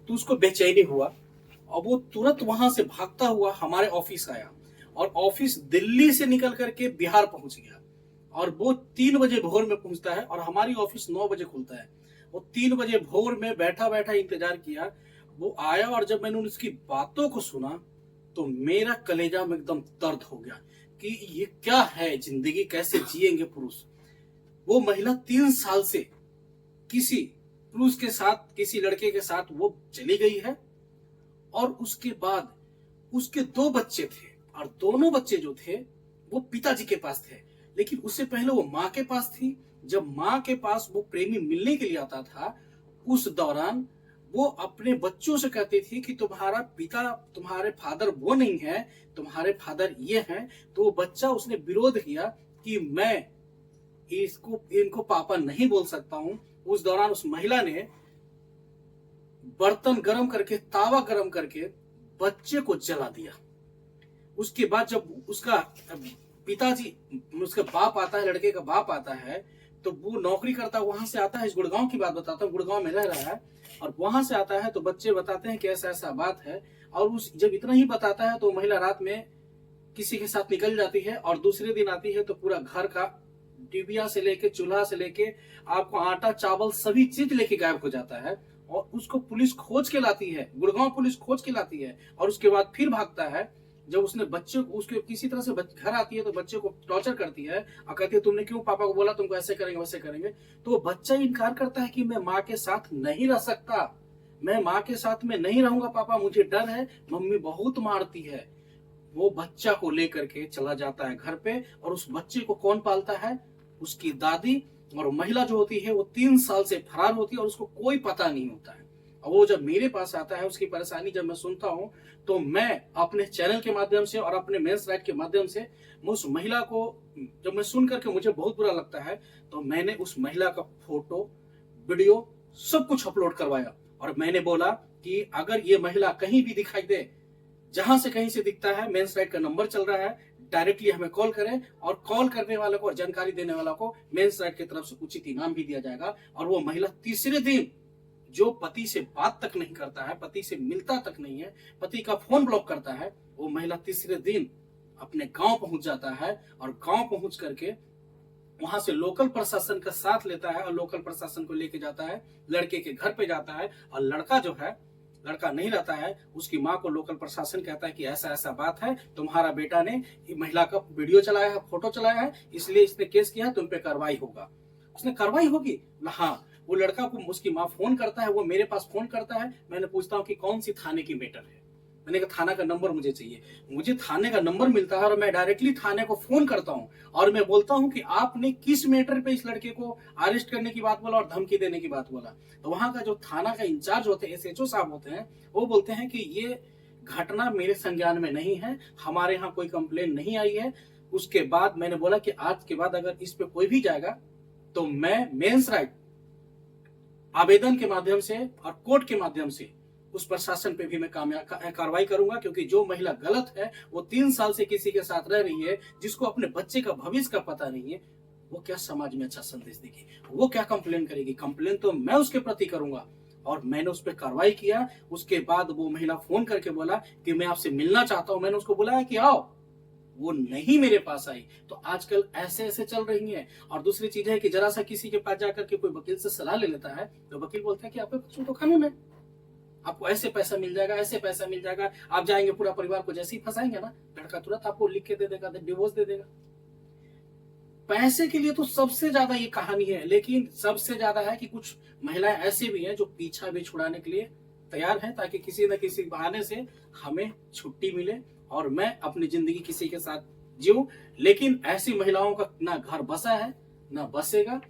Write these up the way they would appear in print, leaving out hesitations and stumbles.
तो उसको बेचैनी हुआ और वो तुरंत वहां से भागता हुआ हमारे ऑफिस आया और ऑफिस दिल्ली से निकल करके बिहार पहुंच गया। और वो 3 बजे भोर में पहुंचता है और हमारी ऑफिस 9 बजे खुलता है। वो 3 बजे भोर में बैठा बैठा इंतजार किया। वो आया और जब मैंने उसकी बातों को सुना तो मेरा कलेजा में एकदम दर्द हो गया कि ये क्या है, जिंदगी कैसे जिएंगे पुरुष। वो महिला 3 साल से किसी पुरुष के साथ, किसी लड़के के साथ वो चली गई है और उसके बाद उसके 2 बच्चे थे और दोनों बच्चे जो थे वो पिताजी के पास थे, लेकिन उससे पहले वो माँ के पास थी। जब माँ के पास वो प्रेमी मिलने के लिए आता था, उस दौरान वो अपने बच्चों से कहती थी कि तुम्हारा पिता, तुम्हारे फादर वो नहीं है, तुम्हारे फादर ये हैं। तो वो बच्चा, उसने विरोध किया कि मैं इनको पापा नहीं बोल सकता हूं। उस दौरान उस महिला ने बर्तन गरम करके, तावा गरम करके बच्चे को जला दिया। उसके बाद जब उसका पिताजी, उसका बाप आता है, लड़के का बाप आता है, तो वो नौकरी करता है, वहां से आता है, इस गुड़गांव की बात बताता हूँ, गुड़गांव में रह रहा है और वहां से आता है तो बच्चे बताते हैं कि ऐसा ऐसा बात है। और उस जब इतना ही बताता है तो महिला रात में किसी के साथ निकल जाती है और दूसरे दिन आती है तो पूरा घर का डिबिया से लेके, चूल्हा से लेके, आपको आटा चावल सभी चीज लेके गायब हो जाता है। और उसको पुलिस खोज के लाती है, गुड़गांव पुलिस खोज के लाती है और उसके बाद फिर भागता है। जब उसने बच्चे को, उसके किसी तरह से घर आती है तो बच्चे को टॉर्चर करती है और कहती है तुमने क्यों पापा को बोला, तुमको ऐसे करेंगे वैसे करेंगे। तो वो बच्चा इनकार करता है कि मैं माँ के साथ नहीं रह सकता, मैं माँ के साथ में नहीं रहूंगा पापा, मुझे डर है, मम्मी बहुत मारती है। वो बच्चा को लेकर के चला जाता है घर पे और उस बच्चे को कौन पालता है? उसकी दादी। और महिला जो होती है वो 3 साल से फरार होती है और उसको कोई पता नहीं होता है। और वो जब मेरे पास आता है, उसकी परेशानी जब मैं सुनता हूं, तो मैं अपने चैनल के माध्यम से और अपने मेंस राइट के माध्यम से उस महिला को, जब मैं सुन करके मुझे बहुत बुरा लगता है, तो मैंने उस महिला का फोटो, वीडियो सब कुछ अपलोड करवाया और मैंने बोला कि अगर ये महिला कहीं भी दिखाई दे, जहां से कहीं से दिखता है, मेंस राइट का नंबर चल रहा है, डायरेक्टली हमें कॉल करें और कॉल करने वाले को और जानकारी देने वाला को मेंस राइट की तरफ से उचित इनाम भी दिया जाएगा। और वो महिला तीसरे दिन, जो पति से बात तक नहीं करता है, पति से मिलता तक नहीं है, पति का फोन ब्लॉक करता है, वो महिला तीसरे दिन अपने गांव पहुंच जाता है और गांव पहुंच करके वहां से लोकल प्रशासन का साथ लेता है और लोकल प्रशासन को लेके जाता है, लड़के के घर पे जाता है। और लड़का जो है, लड़का नहीं रहता है, उसकी माँ को लोकल प्रशासन कहता है कि ऐसा ऐसा बात है, तुम्हारा बेटा ने महिला का वीडियो चलाया है, फोटो चलाया है, इसलिए इसने केस किया है, तुम पे कार्रवाई होगा। उसने कार्रवाई होगी? हाँ। वो लड़का को उसकी माँ फोन करता है, वो मेरे पास फोन करता है, मैंने पूछता हूँ कि कौन सी थाने की मैटर है। मैंने कहा थाना का नंबर मुझे चाहिए। मुझे थाने का नंबर मिलता है और मैं डायरेक्टली थाने को फोन करता हूँ और मैं बोलता हूँ कि आपने किस मैटर पे इस लड़के को अरेस्ट करने की बात बोला और धमकी देने की बात बोला। तो वहां का जो थाना का इंचार्ज होते हैं, एसएचओ साहब होते हैं, वो बोलते हैं कि ये घटना मेरे संज्ञान में नहीं है, हमारे यहाँ कोई कंप्लेन नहीं आई है। उसके बाद मैंने बोला कि आज के बाद अगर इस पे कोई भी जाएगा तो मैं मेंस राइट आवेदन के माध्यम से और कोर्ट के माध्यम से उस प्रशासन पे भी मैं कार्रवाई करूंगा, क्योंकि जो महिला गलत है, वो 3 साल से किसी के साथ रह रही है, जिसको अपने बच्चे का भविष्य का पता नहीं है, वो क्या समाज में अच्छा संदेश देगी? वो क्या कंप्लेन करेगी? कंप्लेन तो मैं उसके प्रति करूंगा। और मैंने उस पर कार्रवाई किया। उसके बाद वो महिला फोन करके बोला कि मैं आपसे मिलना चाहता हूं। मैंने उसको बुलाया कि आओ, वो नहीं मेरे पास आई। तो आजकल ऐसे ऐसे चल रही है। और दूसरी चीज है कि जरा सा किसी के पास जाकर के कोई वकील से सलाह ले लेता है तो वकील बोलता है कि आपके पास तो कानून है, आपको ऐसे पैसा मिल जाएगा, ऐसे पैसा मिल जाएगा, आप जाएंगे पूरा परिवार को जैसे ही फंसाएंगे ना, लड़का तुरंत आपको लिख के दे देगा, डिवोर्स दे देगा। पैसे के लिए तो सबसे ज्यादा ये कहानी है, लेकिन सबसे ज्यादा है कि कुछ महिलाएं ऐसी भी हैं जो पीछा भी छुड़ाने के लिए तैयार हैं, ताकि किसी न किसी बहाने से हमें छुट्टी मिले और मैं अपनी जिंदगी किसी के साथ जीऊं। लेकिन ऐसी महिलाओं का ना घर बसा है ना बसेगा,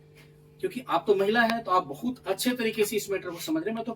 क्योंकि आप तो महिला है तो आप बहुत अच्छे तरीके से इस मैटर को समझ रहे हैं। मैं तो